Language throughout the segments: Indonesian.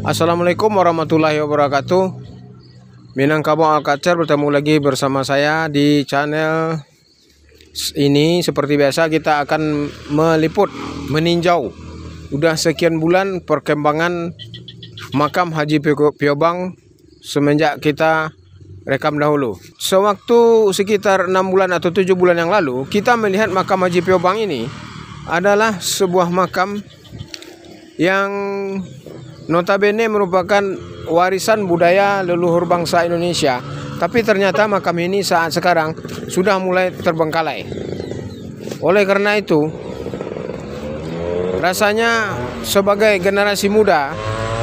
Assalamualaikum warahmatullahi wabarakatuh. Minangkabau Alkacer bertemu lagi bersama saya di channel ini. Seperti biasa kita akan meliput, meninjau udah sekian bulan perkembangan makam Haji Piobang semenjak kita rekam dahulu. Sewaktu sekitar 6 bulan atau 7 bulan yang lalu, kita melihat makam Haji Piobang ini adalah sebuah makam yang notabene merupakan warisan budaya leluhur bangsa Indonesia. Tapi ternyata makam ini saat sekarang sudah mulai terbengkalai. Oleh karena itu, rasanya sebagai generasi muda,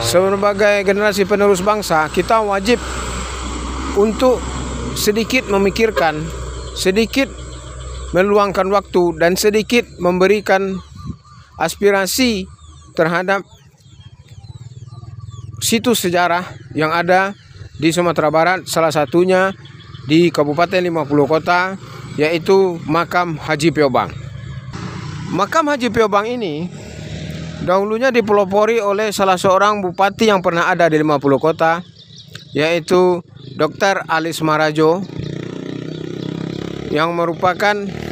sebagai generasi penerus bangsa, kita wajib untuk sedikit memikirkan, sedikit meluangkan waktu, dan sedikit memberikan aspirasi terhadap situs sejarah yang ada di Sumatera Barat, salah satunya di Kabupaten 50 Kota, yaitu makam Haji Piobang. Makam Haji Piobang ini dahulunya dipelopori oleh salah seorang bupati yang pernah ada di 50 Kota, yaitu Dr. Alis Marajo, yang merupakan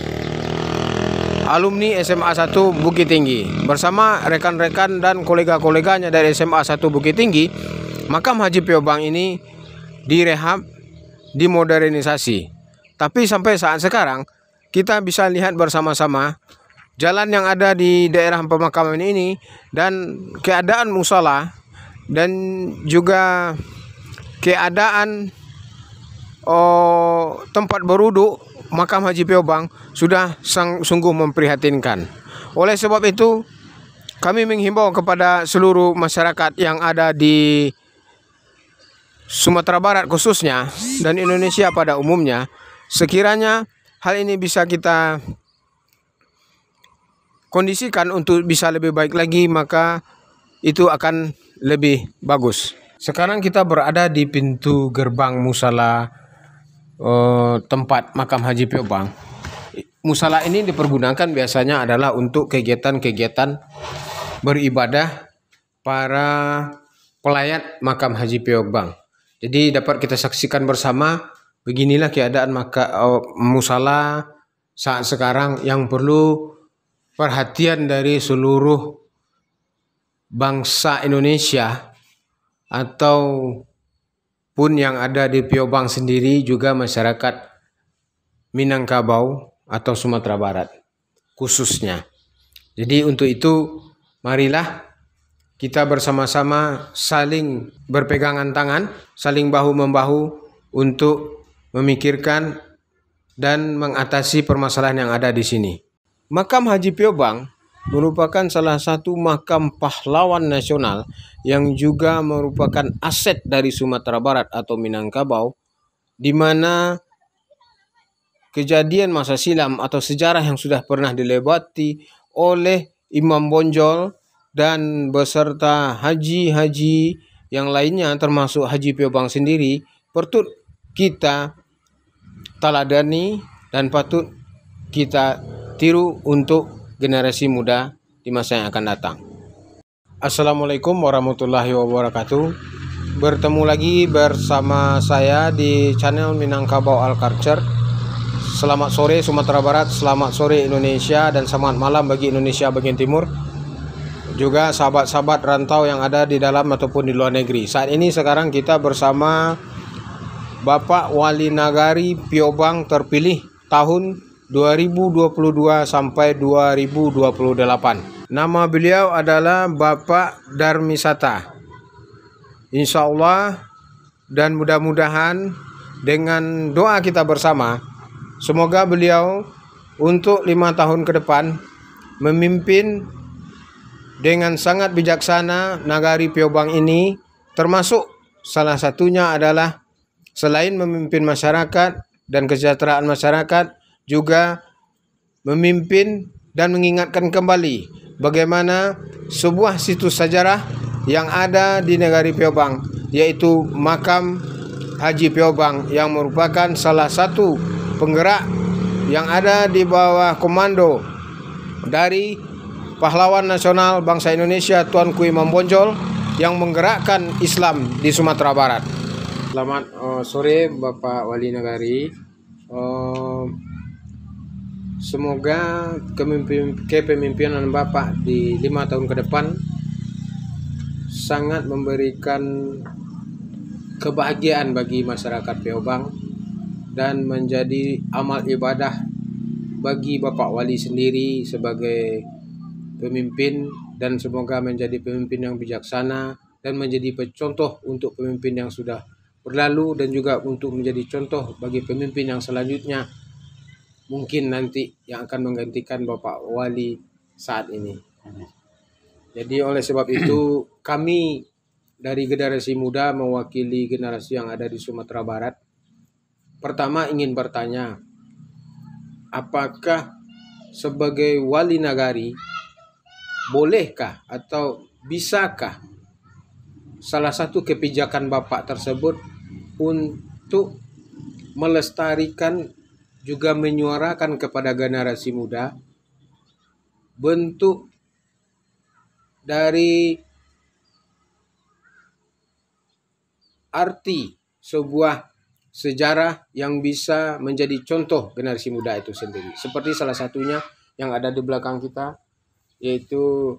alumni SMA 1 Bukit Tinggi. Bersama rekan-rekan dan kolega-koleganya dari SMA 1 Bukit Tinggi, makam Haji Piobang ini direhab, dimodernisasi. Tapi sampai saat sekarang kita bisa lihat bersama-sama jalan yang ada di daerah pemakaman ini dan keadaan musala dan juga keadaan tempat berwudu makam Haji Piobang sudah sungguh memprihatinkan. Oleh sebab itu, kami menghimbau kepada seluruh masyarakat yang ada di Sumatera Barat khususnya dan Indonesia pada umumnya, sekiranya hal ini bisa kita kondisikan untuk bisa lebih baik lagi, maka itu akan lebih bagus. Sekarang kita berada di pintu gerbang musala tempat makam Haji Piobang. Musala ini dipergunakan biasanya adalah untuk kegiatan-kegiatan beribadah para pelayat makam Haji Piobang. Jadi dapat kita saksikan bersama, beginilah keadaan musala saat sekarang yang perlu perhatian dari seluruh bangsa Indonesia atau pun yang ada di Piobang sendiri, juga masyarakat Minangkabau atau Sumatera Barat khususnya. Jadi untuk itu, marilah kita bersama-sama saling berpegangan tangan, saling bahu-membahu untuk memikirkan dan mengatasi permasalahan yang ada di sini. Makam Haji Piobang merupakan salah satu makam pahlawan nasional yang juga merupakan aset dari Sumatera Barat atau Minangkabau, di mana kejadian masa silam atau sejarah yang sudah pernah dilewati oleh Imam Bonjol dan beserta haji-haji yang lainnya termasuk Haji Piobang sendiri patut kita taladani dan patut kita tiru untuk generasi muda di masa yang akan datang. Assalamualaikum warahmatullahi wabarakatuh. Bertemu lagi bersama saya di channel Minangkabau Alkacer. Selamat sore Sumatera Barat, selamat sore Indonesia, dan selamat malam bagi Indonesia bagian timur. Juga sahabat-sahabat rantau yang ada di dalam ataupun di luar negeri. Saat ini sekarang kita bersama Bapak Wali Nagari Piobang terpilih tahun 2022 sampai 2028. Nama beliau adalah Bapak Darmisata. Insya Allah dan mudah-mudahan dengan doa kita bersama, semoga beliau untuk 5 tahun ke depan memimpin dengan sangat bijaksana Nagari Piobang ini, termasuk salah satunya adalah selain memimpin masyarakat dan kesejahteraan masyarakat, juga memimpin dan mengingatkan kembali bagaimana sebuah situs sejarah yang ada di Nagari Piobang, yaitu makam Haji Piobang, yang merupakan salah satu penggerak yang ada di bawah komando dari pahlawan nasional bangsa Indonesia Tuanku Imam Bonjol, yang menggerakkan Islam di Sumatera Barat. Selamat sore Bapak Wali Nagari. Semoga kepemimpinan Bapak di 5 tahun ke depan sangat memberikan kebahagiaan bagi masyarakat Piobang dan menjadi amal ibadah bagi Bapak Wali sendiri sebagai pemimpin, dan semoga menjadi pemimpin yang bijaksana dan menjadi contoh untuk pemimpin yang sudah berlalu, dan juga untuk menjadi contoh bagi pemimpin yang selanjutnya mungkin nanti yang akan menggantikan Bapak Wali saat ini. Jadi oleh sebab itu kami dari generasi muda mewakili generasi yang ada di Sumatera Barat, pertama ingin bertanya, apakah sebagai wali nagari bolehkah atau bisakah salah satu kebijakan Bapak tersebut untuk melestarikan juga menyuarakan kepada generasi muda bentuk dari arti sebuah sejarah yang bisa menjadi contoh generasi muda itu sendiri. Seperti salah satunya yang ada di belakang kita, yaitu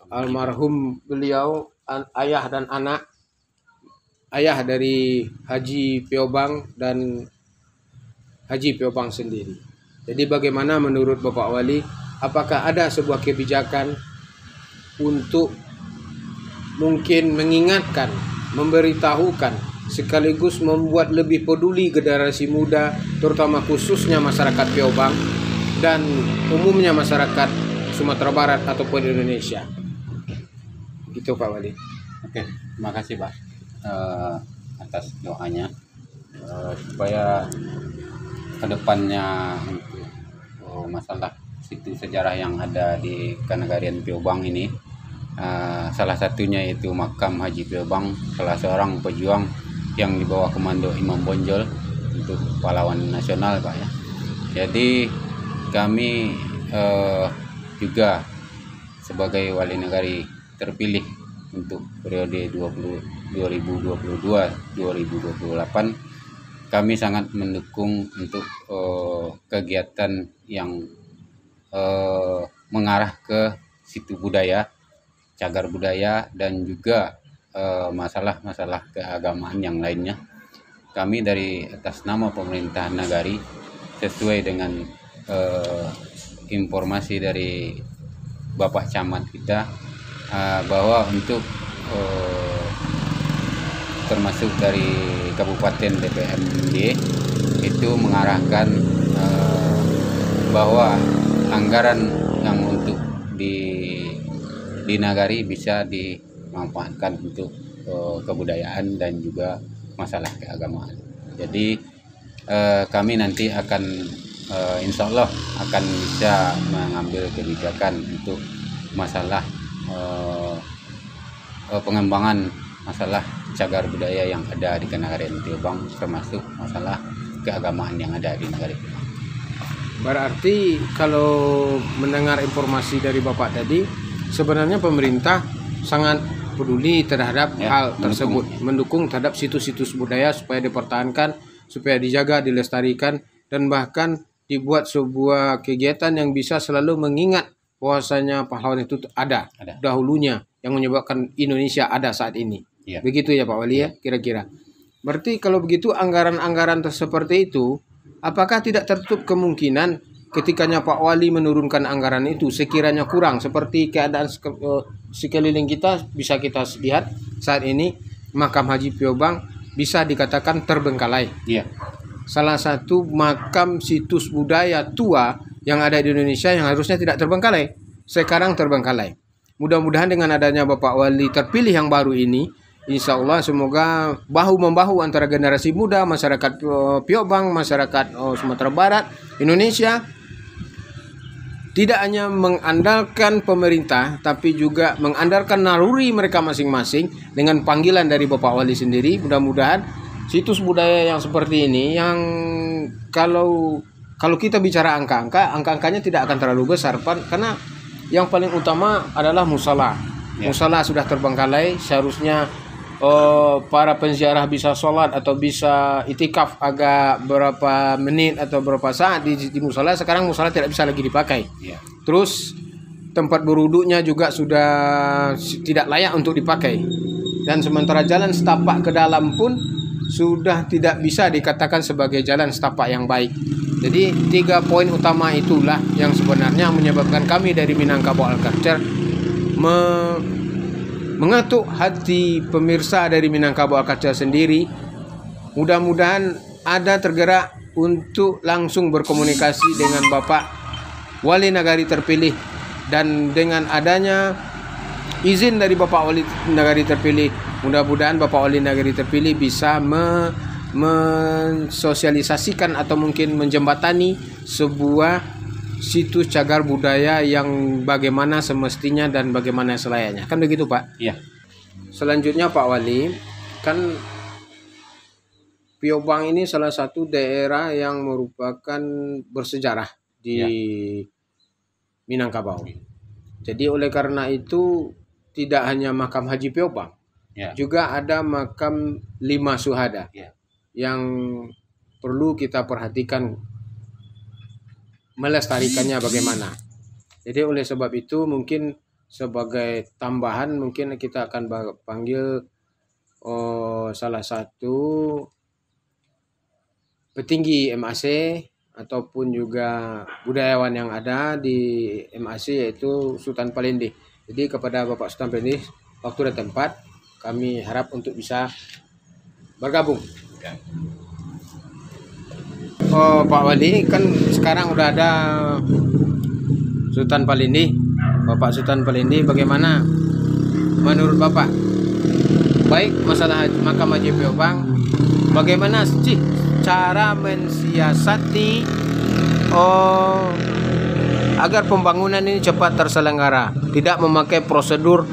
almarhum beliau, ayah dan anak, ayah dari Haji Piobang dan Haji Piobang sendiri. Jadi bagaimana menurut Bapak Wali, apakah ada sebuah kebijakan untuk mungkin mengingatkan, memberitahukan, sekaligus membuat lebih peduli generasi muda, terutama khususnya masyarakat Piobang dan umumnya masyarakat Sumatera Barat ataupun Indonesia? Gitu Pak Wali. Oke, terima kasih Pak atas doanya, supaya kedepannya untuk masalah situ sejarah yang ada di Kenagarian Piobang ini, salah satunya itu makam Haji Piobang, salah seorang pejuang yang di bawah komando Imam Bonjol untuk pahlawan nasional Pak ya. Jadi kami juga sebagai wali nagari terpilih untuk periode 2022-2028, kami sangat mendukung untuk kegiatan yang mengarah ke situ budaya, cagar budaya, dan juga masalah-masalah keagamaan yang lainnya. Kami dari atas nama pemerintah nagari, sesuai dengan informasi dari Bapak Camat kita, bahwa untuk termasuk dari Kabupaten DPMD itu mengarahkan bahwa anggaran yang untuk di nagari bisa dimanfaatkan untuk kebudayaan dan juga masalah keagamaan. Jadi kami nanti akan insya Allah akan bisa mengambil kebijakan untuk masalah pengembangan masalah cagar budaya yang ada di Kenagarian Piobang, termasuk masalah keagamaan yang ada di negara Piobang. Berarti kalau mendengar informasi dari Bapak tadi, sebenarnya pemerintah sangat peduli terhadap hal tersebut, mendukung terhadap situs-situs budaya supaya dipertahankan, supaya dijaga, dilestarikan, dan bahkan dibuat sebuah kegiatan yang bisa selalu mengingat bahwasanya pahlawan itu ada dahulunya yang menyebabkan Indonesia ada saat ini. Ya. Begitu ya Pak Wali ya, kira-kira. Berarti kalau begitu anggaran-anggaran seperti itu, apakah tidak tertutup kemungkinan ketikanya Pak Wali menurunkan anggaran itu sekiranya kurang, seperti keadaan sekeliling kita bisa kita lihat saat ini, makam Haji Piobang bisa dikatakan terbengkalai. Iya. Salah satu makam situs budaya tua yang ada di Indonesia yang harusnya tidak terbengkalai, sekarang terbengkalai. Mudah-mudahan dengan adanya Bapak Wali terpilih yang baru ini, insya Allah semoga bahu-membahu antara generasi muda, masyarakat Piobang, masyarakat Sumatera Barat, Indonesia, tidak hanya mengandalkan pemerintah, tapi juga mengandalkan naluri mereka masing-masing dengan panggilan dari Bapak Wali sendiri. Mudah-mudahan situs budaya yang seperti ini, yang kalau kita bicara angka-angkanya tidak akan terlalu besar, karena yang paling utama adalah musola. Musola sudah terbengkalai, seharusnya para penziarah bisa sholat atau bisa itikaf agak berapa menit atau berapa saat di musola. Sekarang musola tidak bisa lagi dipakai. Ya. Terus tempat berwuduknya juga sudah tidak layak untuk dipakai. Dan sementara jalan setapak ke dalam pun sudah tidak bisa dikatakan sebagai jalan setapak yang baik. Jadi 3 poin utama itulah yang sebenarnya menyebabkan kami dari Minangkabau Alculture mengetuk hati pemirsa dari Minangkabau Alculture sendiri. Mudah-mudahan ada tergerak untuk langsung berkomunikasi dengan Bapak Wali Nagari terpilih, dan dengan adanya izin dari Bapak Wali Nagari terpilih, mudah-mudahan Bapak Wali Nagari terpilih bisa mensosialisasikan atau mungkin menjembatani sebuah situs cagar budaya yang bagaimana semestinya dan bagaimana selayaknya. Kan begitu, Pak? Iya. Selanjutnya Pak Wali, kan Piobang ini salah satu daerah yang merupakan bersejarah di Minangkabau. Jadi oleh karena itu tidak hanya makam Haji Piobang, juga ada makam 5 syuhada yang perlu kita perhatikan melestarikannya bagaimana. Jadi oleh sebab itu mungkin sebagai tambahan mungkin kita akan panggil salah satu petinggi MAC ataupun juga budayawan yang ada di MAC, yaitu Sultan Palindi. Jadi kepada Bapak Sultan Palindi, waktu dan tempat kami harap untuk bisa bergabung. Pak Wali, kan sekarang udah ada Sultan Palindi, Bapak Sultan Palindi, bagaimana menurut Bapak baik masalah makam Haji Piobang, bagaimana sih cara mensiasati agar pembangunan ini cepat terselenggara, tidak memakai prosedur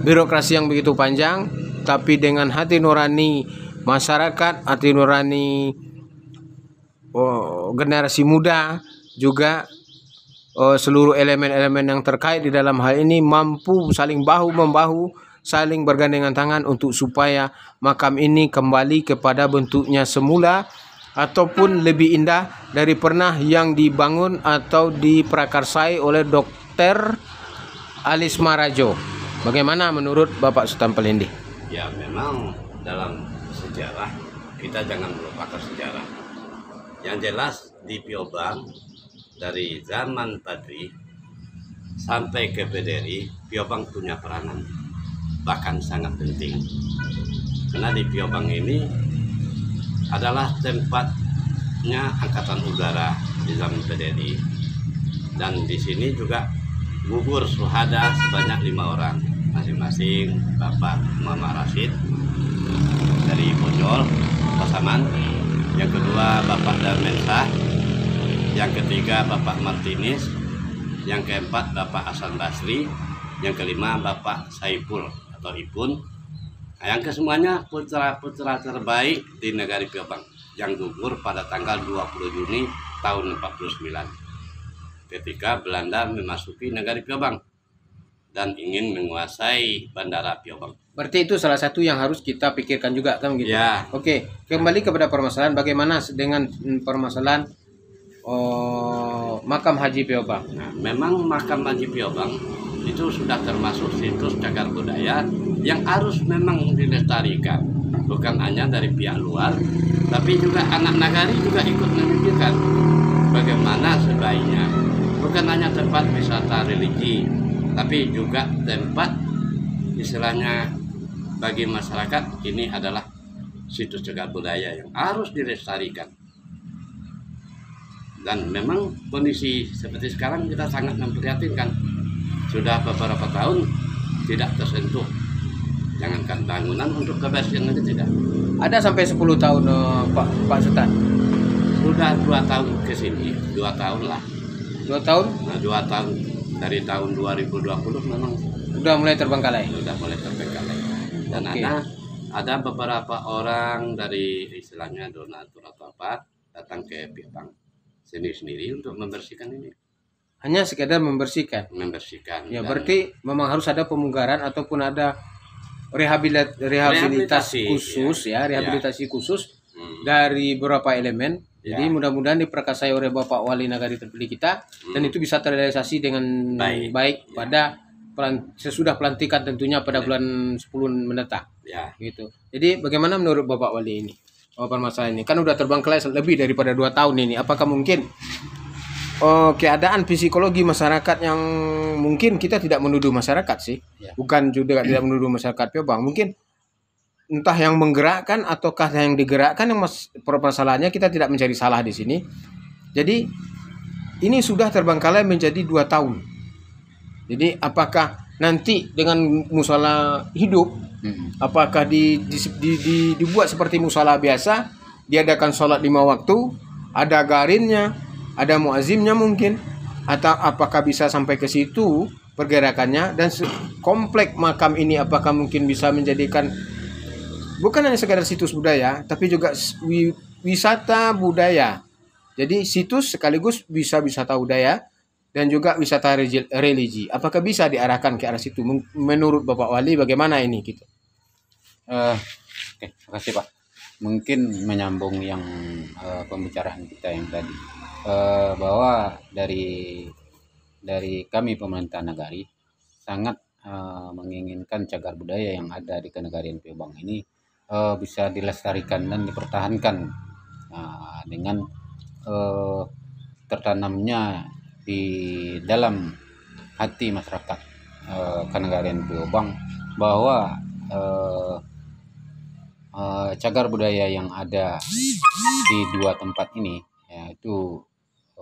birokrasi yang begitu panjang, tapi dengan hati nurani masyarakat, hati nurani generasi muda, juga seluruh elemen-elemen yang terkait di dalam hal ini mampu saling bahu-membahu, saling bergandengan tangan untuk supaya makam ini kembali kepada bentuknya semula ataupun lebih indah dari pernah yang dibangun atau diprakarsai oleh Dr. Alis Marajo. Bagaimana menurut Bapak Sultan Palindi? Ya, memang dalam sejarah kita jangan melupakan sejarah. Yang jelas di Piobang dari zaman Padri sampai ke Pederi, Piobang punya peranan bahkan sangat penting. Karena di Piobang ini adalah tempatnya Angkatan Udara di zaman Pederi, dan di sini juga gugur syuhada sebanyak 5 orang, masing-masing Bapak Muhammad Rashid dari Bojol, Pasaman, yang kedua Bapak Darmensah, yang ketiga Bapak Martinez, yang keempat Bapak Hasan Basri, yang kelima Bapak Saipul atau Ipun, yang kesemuanya putra-putra terbaik di Nagari Piobang yang gugur pada tanggal 20 Juni tahun 49 ketika Belanda memasuki Nagari Piobang dan ingin menguasai Bandara Piobang. Berarti itu salah satu yang harus kita pikirkan juga, kan gitu? Ya. Oke, kembali kepada permasalahan, bagaimana dengan permasalahan makam Haji Piobang? Nah, memang makam Haji Piobang itu sudah termasuk situs cagar budaya yang harus memang dilestarikan, bukan hanya dari pihak luar, tapi juga anak nagari juga ikut memikirkan bagaimana sebaiknya, bukan hanya tempat wisata religi, tapi juga tempat istilahnya bagi masyarakat ini adalah situs cagar budaya yang harus dilestarikan. Dan memang kondisi seperti sekarang kita sangat memprihatinkan. Sudah beberapa tahun tidak tersentuh. Jangankan bangunan, untuk kebersihan aja tidak. Ada sampai 10 tahun Pak Sultan? Sudah 2 tahun ke sini, 2 tahun lah. 2 tahun? Nah, 2 tahun dari tahun 2020 memang Udah mulai terbengkalai? Sudah mulai terbengkalai. Dan ada beberapa orang dari istilahnya donatur atau apa datang ke Piobang sendiri untuk membersihkan ini. Hanya sekedar membersihkan. membersihkan. Ya, Dan berarti memang harus ada pemugaran ataupun ada rehabilitasi Rehabilitasi, khusus ya, ya. rehabilitasi khusus hmm, dari beberapa elemen. Ya. Jadi mudah-mudahan diperkasai oleh Bapak Wali Nagari terpilih kita dan itu bisa terrealisasi dengan baik Ya. pada sesudah pelantikan tentunya pada bulan 10 mendatang. ya. Gitu. Jadi bagaimana menurut Bapak Wali ini? Permasalahan ini kan udah terbengkalai lebih daripada 2 tahun ini. Apakah mungkin keadaan psikologi masyarakat yang mungkin kita tidak menuduh masyarakat sih, Ya. bukan juga tidak menuduh masyarakat Piobang, mungkin entah yang menggerakkan ataukah yang digerakkan yang permasalahannya kita tidak mencari salah di sini. Jadi ini sudah terbengkalai menjadi 2 tahun. Jadi apakah nanti dengan musala hidup, apakah dibuat seperti musala biasa, diadakan sholat 5 waktu, ada garinnya, ada muazimnya mungkin, atau apakah bisa sampai ke situ pergerakannya, dan komplek makam ini apakah mungkin bisa menjadikan bukan hanya sekadar situs budaya, tapi juga wisata budaya. Jadi situs sekaligus bisa wisata budaya dan juga wisata religi. Apakah bisa diarahkan ke arah situ? Menurut Bapak Wali bagaimana ini gitu? Oke, terima kasih Pak. Mungkin menyambung yang pembicaraan kita yang tadi, bahwa dari kami pemerintah Nagari sangat menginginkan cagar budaya yang ada di Kenegarian Piobang ini bisa dilestarikan dan dipertahankan dengan tertanamnya di dalam hati masyarakat Kenegarian Piobang bahwa cagar budaya yang ada di 2 tempat ini, yaitu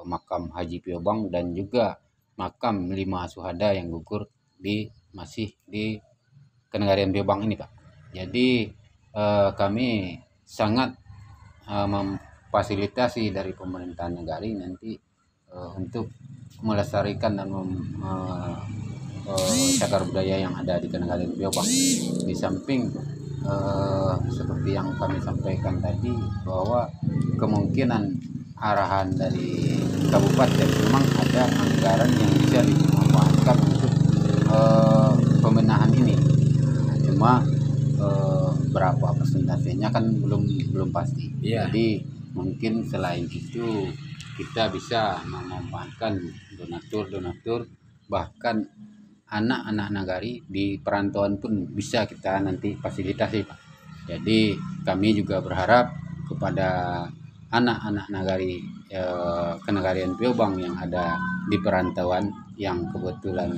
makam Haji Piobang dan juga makam 5 Suhada yang gugur masih di Kenegarian Piobang ini Pak. Jadi kami sangat memfasilitasi dari pemerintahan Nagari nanti untuk melestarikan dan cagar budaya yang ada di Kenegarian Piobang. Di samping seperti yang kami sampaikan tadi bahwa kemungkinan arahan dari kabupaten memang ada anggaran yang bisa dimanfaatkan untuk pembenahan ini. Cuma berapa persentasenya kan belum pasti. Yeah. Jadi mungkin selain itu kita bisa memanfaatkan donatur, bahkan anak-anak Nagari di perantauan pun bisa kita nanti fasilitasi Pak. Jadi kami juga berharap kepada anak-anak Nagari Kenegarian Piobang yang ada di perantauan yang kebetulan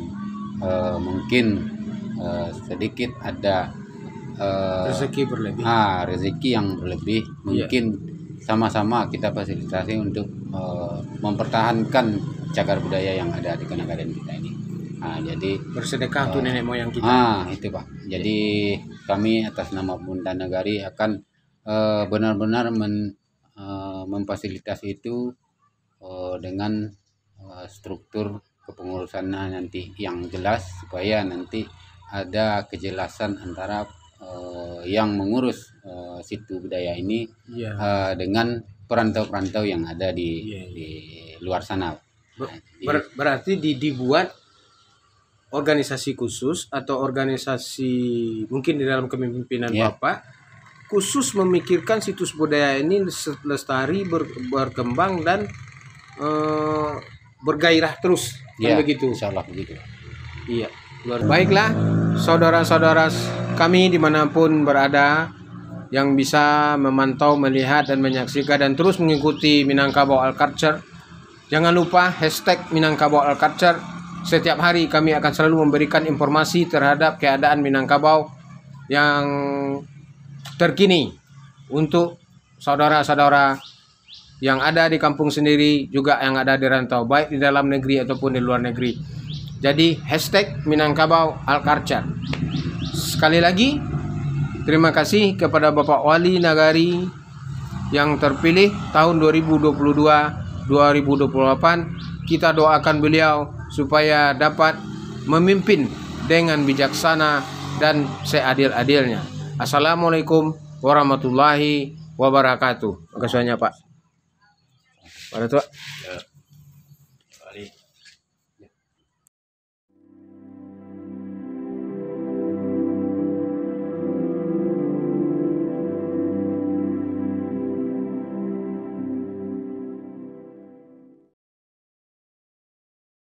mungkin sedikit ada rezeki berlebih. Rezeki yang berlebih, mungkin sama-sama kita fasilitasi untuk mempertahankan cagar budaya yang ada di Kenegarian kita ini. Jadi Bersedekah tuh nenek moyang kita. itu Pak. Jadi kami atas nama Pemerintah Nagari akan benar-benar memfasilitasi itu dengan struktur kepengurusannya nanti yang jelas, supaya nanti ada kejelasan antara yang mengurus situ budaya ini dengan perantau-perantau yang ada di luar sana. Berarti dibuat organisasi khusus atau organisasi mungkin di dalam kepemimpinan Bapak khusus memikirkan situs budaya ini lestari, berkembang dan bergairah terus. Begitu. Insyaallah begitu. Iya. Baiklah, saudara-saudara kami dimanapun berada yang bisa memantau, melihat dan menyaksikan dan terus mengikuti Minangkabau Art Culture. Jangan lupa hashtag Minangkabau Art Culture. Setiap hari kami akan selalu memberikan informasi terhadap keadaan Minangkabau yang terkini untuk saudara-saudara yang ada di kampung sendiri, juga yang ada di rantau, baik di dalam negeri ataupun di luar negeri. Jadi hashtag Minangkabau Art Culture. Sekali lagi terima kasih kepada Bapak Wali Nagari yang terpilih tahun 2022-2028. Kita doakan beliau supaya dapat memimpin dengan bijaksana dan seadil-adilnya. Assalamualaikum warahmatullahi wabarakatuh. Makasih banyak Pak. Pada tua.